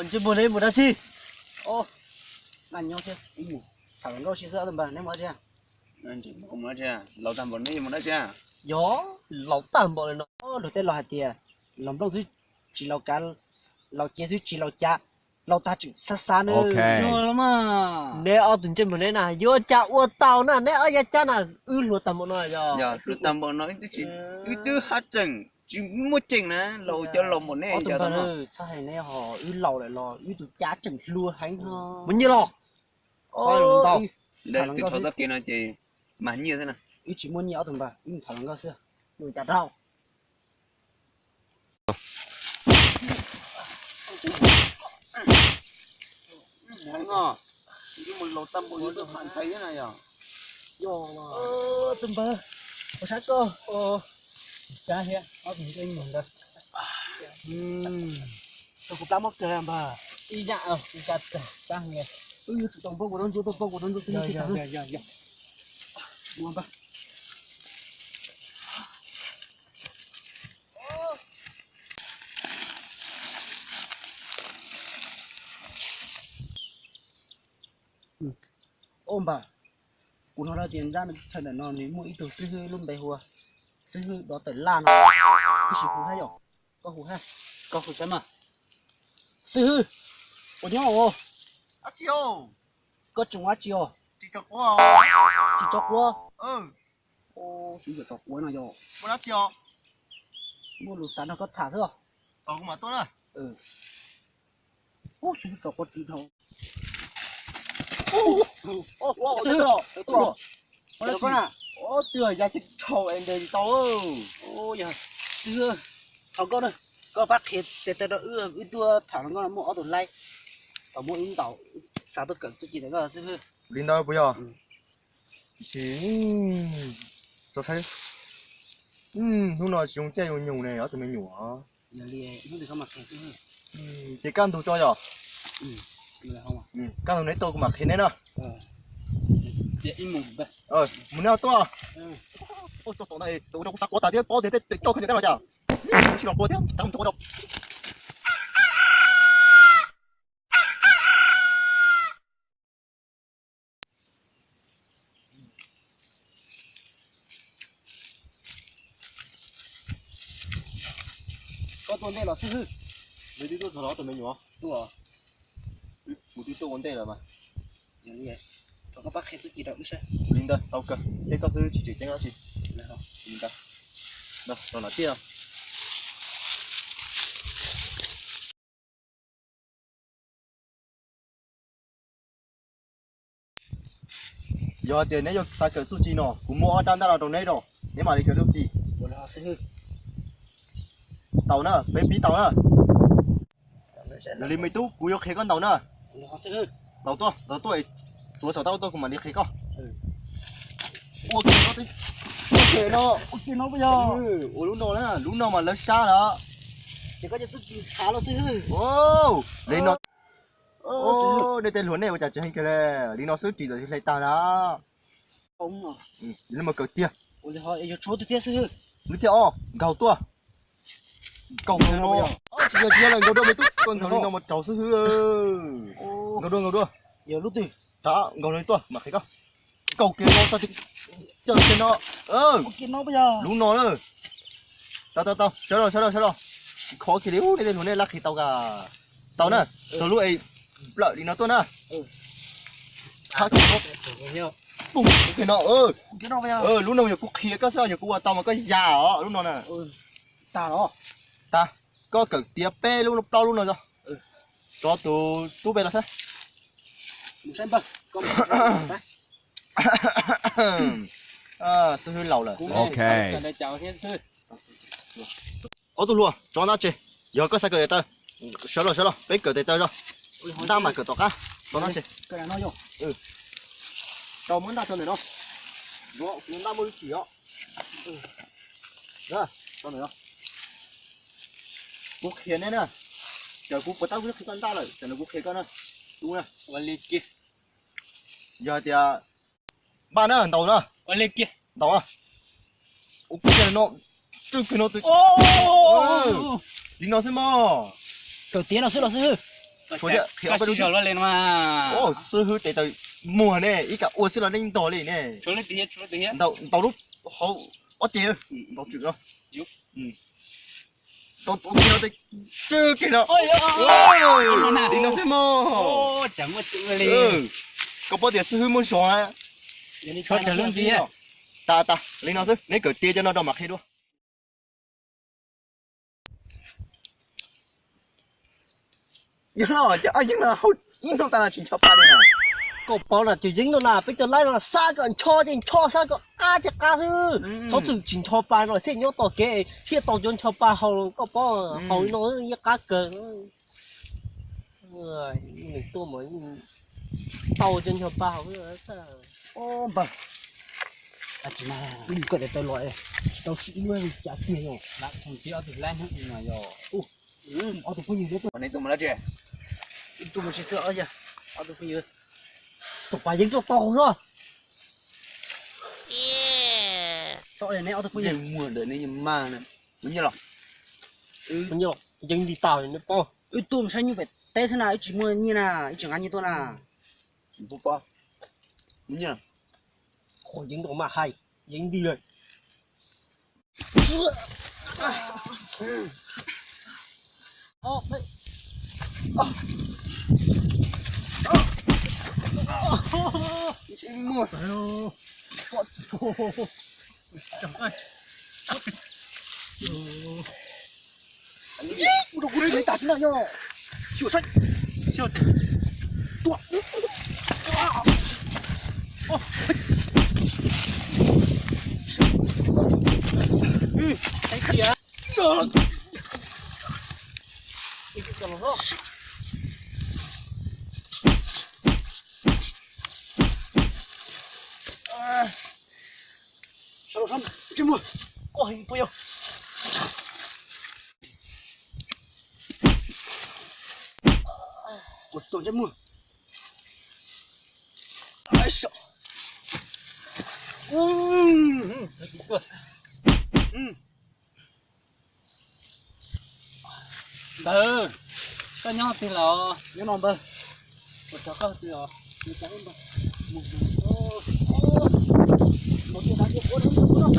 언제 보내 뭐라지? 난 요새 이모 다른 거 씻어야 된다. 내 뭐지야? anh chỉ không nói chưa lâu tầm bốn mấy mà nói chưa Yo, lẩu tạm bộ nó. Lẩu tên lẩu hạt tiền. Lẩu đâu chứ chỉ lẩu cá, lẩu chế chứ chỉ lẩu chả, lẩu ta chỉ sát sát nữa. rồi lắm à Nè ở tuần trên bên này nè, yo chả uo tàu nè, nè ở nhà chả nè, lụa tạm bộ nó giờ. giờ lâu tầm bốn nói chỉ cứ đưa hát chừng chỉ mua chừng nè lâu cho lâu một nè giờ tao sao hay nè họ lẩu lại lò, tụi chả chừng lùa hành thôi. Muốn như lò. Tao. để từ chỗ tao kia nó chỉ mà nhiều thế nào chỉ muốn nhiều thôi bà, thằng nó xưa, người chả rau. ngon ngò nhưng mà lâu tầm bốn nó hoàn thấy thế này à Yo mà. Tụm bà, có sát cơ. Chả hết, ở bên trên mình đây. Tôi cũng làm mất cười làm bà. đi dạ đi chặt chặt nghe Chủ động bốc của nó, chủ động bốc của nó, dạ. Mua bà. Ôm bà. Của nó ra tiền ra thời điểm nó mình mua ít từ sư hư luôn đầy hùa. Sư hư đó tới lan. Cái gì hùa hay rồi? Có hùa hay? có phụ chấm à Sư hư. Của nhau. À chiều, Có trùng á chiều. chị chọc quá. Chỉ cho cua. Chỉ cho cua này rồi. Bữa đó chiều, Mua lụt sắn nó có thả chưa? tao cũng mà tốt rồi. Sư cho có chín thôi. Thế rồi, Ủa, Bữa con à? Tươi ra chết trâu em đây tao. dạ. Sư thằng con ơi. Có phát hiện để nó tua thằng con mua ở tủ lay. Ở mua in tàu. Sao tôi cần chỉ để có sư. 领导不要。行，走开。hôm nào dùng chơi dùng nhiều này ở tụi mình nhiều hả? Giờ liền nó được có mặt thế sư. thì can thủ cho rồi. Là không à? Can thủ lấy tôi cũng mặc thế này nè. để im mồm vậy muốn nào to? Cho tổ này, tôi đâu có sắc quá ta thế, bỏ để cho không được cái nào chả? Chỉ là quá thế, tao không cho đâu. Có tuần đây là sư. mấy đứa tôi đó tụi mình nhiều. Tua. một đứa tôi vấn đề là mà. Giờ liền. Có phát hiện chỉ đâu chứ. Linh đây, tao cơ. Thế có sư chỉ tiếng đó chị. Là không. Linh đây. Đâu, nó nói tiếp. Giờ tiền này giờ sai cái số chi nó, cũng mua ở trên đó là trong này rồi. Nếu mà đi cái lúc gì? Của nó sư. Tàu nữa, bé bí tàu nữa. Là đi mấy tú, cú yêu khé con tàu nữa. Nó sư. Tàu tôi ấy, chỗ sở tàu tôi cũng mà đi khé con. Ủa kìa nó đi. Ok nó bây giờ. Ủa lúc nào mà lớn xa đó. Chỉ có chút gì khá là sư. Ô, lên nó. Ô, đây tên luôn này, chả chỉ hình cái này, đi nó xử chỉ rồi thì lấy ta đó. Ông à. Nhưng mà cỡ tia. Ôi hỏi yêu chỗ tôi sư. Như thế gầu tua. Cầu nó. Chỉ là gầu đua mấy tú, còn gầu lên nó một trâu sư hư. Gầu đua. Giờ lúc từ. Đó, gầu lên tua, mà thấy không? Cầu kia nó ta thì chờ trên nó. Ok nó bây giờ. Lúc nó nữa. Tao, sao rồi. Khó kia điếu đây luôn này lắc thì tao cả. Tao nè, tao lúc ấy lợi đi nó tua nè. Thả nó. Bùng cái nó Ok nó bây giờ. lúc nào giờ cú khía có sao giờ cú tao mà có già đó lúc nào nè. Ta đó. Ta có cần tia pe lúc tao lúc nào rồi. Cho tú về là sao? Một xem bơ. Con. Sư hư lầu là. ok đây chào thiên sư Tôi luôn, cho nó chơi. Giờ có sao cái tao. Sợ rồi, bé cái tao rồi. Ta mà cái tao cá. Cho nó chơi. Cái này nó vô. Tao muốn đặt cho này đâu. Đó, muốn ta muốn chỉ đó. Đó, cho này đó. Cú khía này nè. Giờ cú bắt tao cứ con ta rồi, giờ nó cú khía con nè. Đúng nè. quan liệt kia Giờ thì ba nữa đầu nữa. quan liệt kia Đầu à. Ok nó. Chứ cái nó tự. Đi nó xem mà. Đầu tiên là sư. chỗ đấy thì cái ở bên xí xào lên mà ô sư hư để tới mùa này ý cả ô sư là nên tỏ lên này chỗ lên tí hết tàu tàu lúc họ ở tiền tàu chịu đâu Giúp. tàu tàu kia nó tới chưa kia nó ôi đi nó xem mò ô chẳng có chữ lên có bao tiền sư hư muốn xóa cho trở lên tí hết ta lên nó chứ lấy cởi tia cho nó đau mặc hết luôn nhưng là hậu in đâu ta là chuyện cho ba đây này có bao là chỉ dính nó là bây giờ lấy nó là xa cái cho xa cái chắc cá chứ cho chừng chỉ cho ba rồi thế nhớ tao kể khi tao chọn cho ba hầu có bao hầu nó như cá cờ người mình tôi mới tao chọn cho ba hầu nữa sao ô bà chỉ mà đừng có để tao loại tao sĩ luôn chả nhiều là thằng chị ở từ lên hết mà rồi ở tụi nhiều đấy còn này tụi mình là gì tụi mình chỉ sợ chứ ở tụi nhiều tụi bà dính cho tao rồi sợ này này ở tụi nhiều nhưng mùa đợi này nhưng mà này đúng như là bao nhiêu dính đi tao nó to tụi mình sao như vậy té thế nào chỉ mua như nào chẳng ăn như tôi nào bố bao đúng như là khỏi dính đồ mà hay dính đi rồi mùa đồ của lấy tạt nó nhô chịu sách chịu tua cái gì á cái gì đó sao không chưa mua có hình bao nhiêu một tổ chưa mua ai sợ từ có nhau thì là nhớ nòng bơ một cháu cơ thì là một cháu bơ một cái đá kia cuốn không